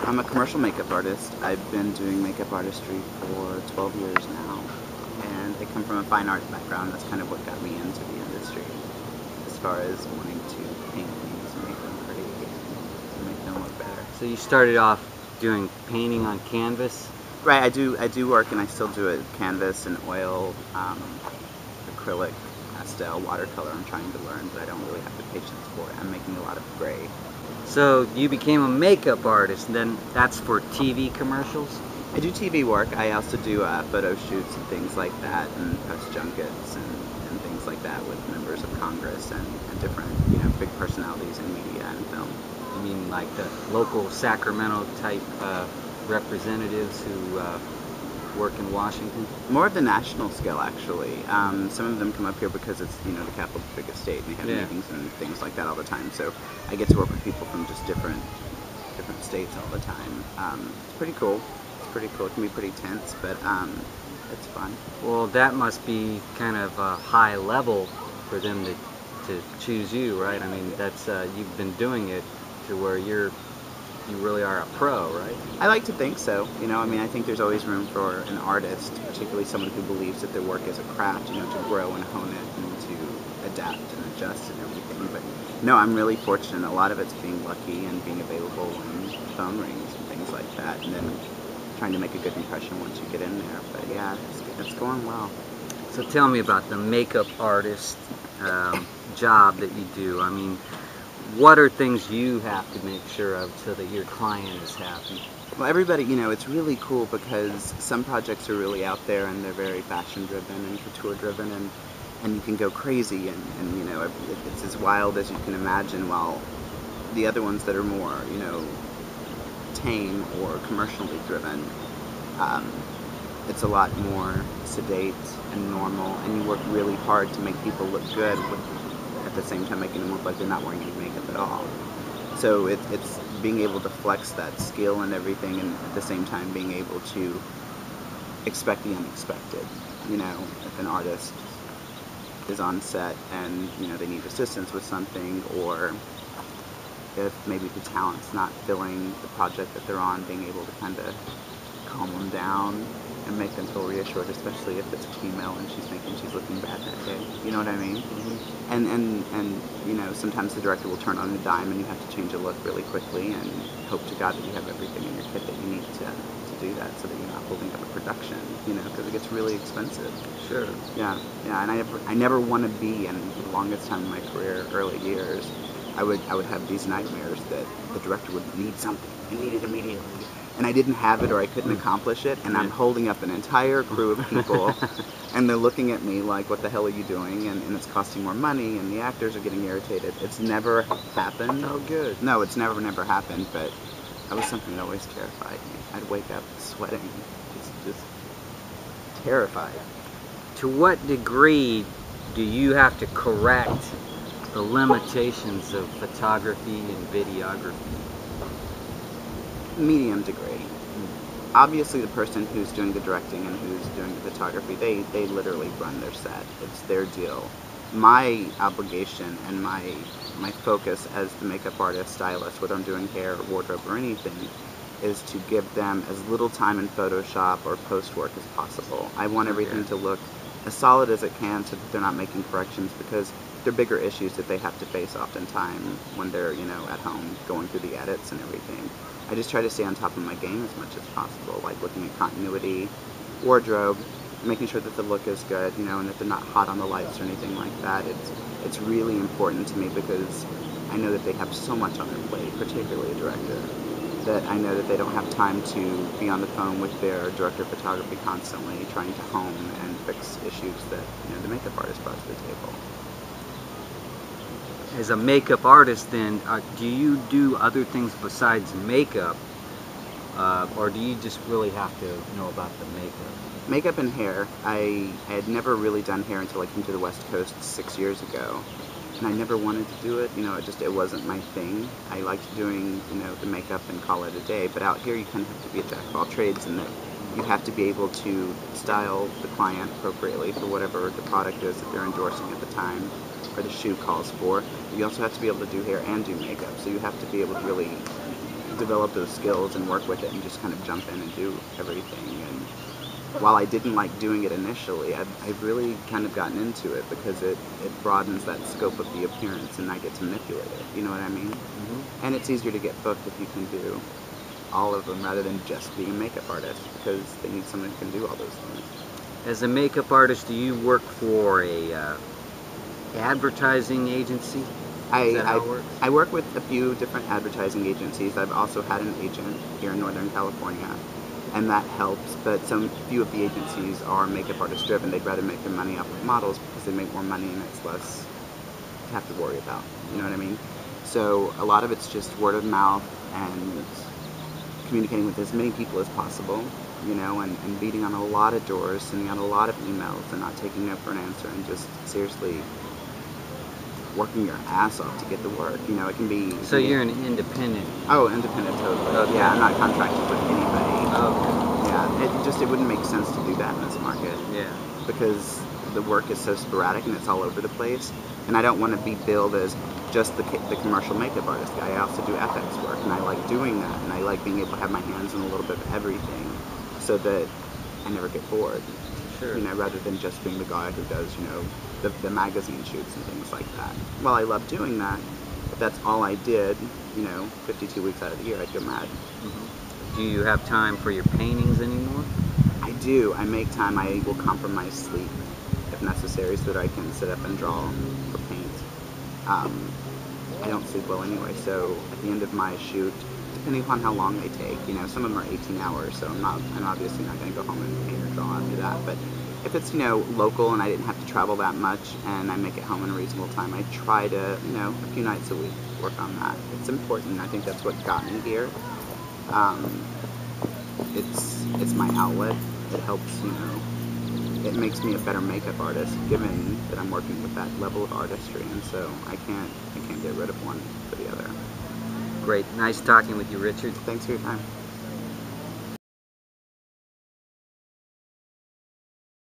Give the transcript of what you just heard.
I'm a commercial makeup artist. I've been doing makeup artistry for 12 years now, and I come from a fine arts background. That's kind of what got me into the industry, as far as wanting to paint things and make them pretty and make them look better. So you started off doing painting on canvas? Right, I do work, and I still do it canvas and oil, acrylic, pastel, watercolor. I'm trying to learn, but I don't really have the patience for it. I'm making a lot of gray. So you became a makeup artist, and then that's for TV commercials? I do TV work. I also do photo shoots and things like that, and press junkets and things like that with members of Congress and different, big personalities in media and film. You mean like the local Sacramento type representatives who work in Washington? More of the national scale, actually. Some of them come up here because it's, the capital's biggest state, and they have meetings and things like that all the time. So I get to work with people from just different states all the time. It's pretty cool. It's pretty cool. It can be pretty tense, but it's fun. Well, that must be kind of a high level for them to choose you, right? I mean, that's you've been doing it to where you really are a pro, right? I like to think so. I think there's always room for an artist, particularly someone who believes that their work is a craft, to grow and hone it and to adapt and adjust and everything. But no, I'm really fortunate. A lot of it's being lucky and being available when phone rings and things like that, and then trying to make a good impression once you get in there. But yeah, it's going well. So tell me about the makeup artist job that you do. I mean, what are things you have to make sure of so that your client is happy? Well, everybody, it's really cool because some projects are really out there and they're very fashion driven and couture driven, and you can go crazy and it's as wild as you can imagine, while the other ones that are more, tame or commercially driven, it's a lot more sedate and normal, and you work really hard to make people look good at the same time making them look like they're not wearing any makeup at all. So it's being able to flex that skill and everything, and at the same time being able to expect the unexpected. If an artist is on set and they need assistance with something, or if maybe the talent's not filling the project that they're on, being able to kind of calm them down and make them feel reassured, especially if it's a female and she's thinking she's looking bad that day. You know what I mean? Mm-hmm. And sometimes the director will turn on a dime and you have to change a look really quickly and hope to God that you have everything in your kit that you need to do that, so that you're not holding up a production, because it gets really expensive. Sure. Yeah, and I never want to be, and for the longest time in my career, early years, I would have these nightmares that the director would need something. He needed it immediately. And I didn't have it, or I couldn't accomplish it, and I'm holding up an entire crew of people, and they're looking at me like, what the hell are you doing? And it's costing more money, and the actors are getting irritated. It's never happened. Oh, good. No, it's never happened, but that was something that always terrified me. I'd wake up sweating, just terrified. To what degree do you have to correct the limitations of photography and videography? Medium degree. Obviously, the person who's doing the directing and who's doing the photography, they literally run their set. It's their deal. My obligation and my focus as the makeup artist, stylist, whether I'm doing hair, wardrobe, or anything, is to give them as little time in Photoshop or post work as possible. I want everything to look as solid as it can, so that they're not making corrections, because they're bigger issues that they have to face oftentimes when they're, at home going through the edits and everything. I just try to stay on top of my game as much as possible, like looking at continuity, wardrobe, making sure that the look is good, and that they're not hot on the lights or anything like that. It's really important to me, because I know that they have so much on their plate, particularly a director, that I know that they don't have time to be on the phone with their director of photography constantly trying to hone and fix issues that the makeup artist brought to the table. As a makeup artist, then, do you do other things besides makeup, or do you just really have to know about the makeup? Makeup and hair. I had never really done hair until I came to the West Coast 6 years ago, and I never wanted to do it. It wasn't my thing. I liked doing, the makeup and call it a day. But out here, you kind of have to be a jack of all trades, and that you have to be able to style the client appropriately for whatever the product is that they're endorsing at the time, or the shoot calls for. You also have to be able to do hair and do makeup, so you have to be able to really develop those skills and work with it and just kind of jump in and do everything. And while I didn't like doing it initially, I've really kind of gotten into it because it broadens that scope of the appearance and I get to manipulate it, you know what I mean? And it's easier to get booked if you can do all of them rather than just being a makeup artist, because they need someone who can do all those things. As a makeup artist, do you work for a advertising agency? Is that how it works? I work with a few different advertising agencies. I've also had an agent here in Northern California, and that helps, but few of the agencies are makeup artist driven. They'd rather make their money off of models because they make more money and it's less to have to worry about, you know what I mean? So a lot of it's just word of mouth and communicating with as many people as possible, you know, and beating on a lot of doors, sending out a lot of emails and not taking no for an answer, and just seriously working your ass off to get the work. You know, it can be... So you're an independent? Oh, independent, totally. Okay. Yeah, I'm not contracted with anybody. Okay. Yeah, it wouldn't make sense to do that in this market. Yeah. Because the work is so sporadic and it's all over the place, and I don't want to be billed as just the commercial makeup artist guy. I also do FX work, and I like doing that, and I like being able to have my hands in a little bit of everything so that I never get bored. Sure. You know, rather than just being the guy who does, you know, the magazine shoots and things like that. While I love doing that, if that's all I did, you know, 52 weeks out of the year, I'd go mad. Do you have time for your paintings anymore? I do. I make time. I will compromise sleep if necessary so that I can sit up and draw or paint. I don't sleep well anyway, so at the end of my shoot, depending upon how long they take, you know, some of them are 18 hours, so I'm obviously not going to go home and paint or draw after that, but if it's, you know, local and I didn't have to travel that much and I make it home in a reasonable time, I try to, you know, a few nights a week work on that. It's important. I think that's what got me here. It's my outlet. It helps, you know, it makes me a better makeup artist given that I'm working with that level of artistry, and so I can't get rid of one for the other. Great. Nice talking with you, Richard. Thanks for your time.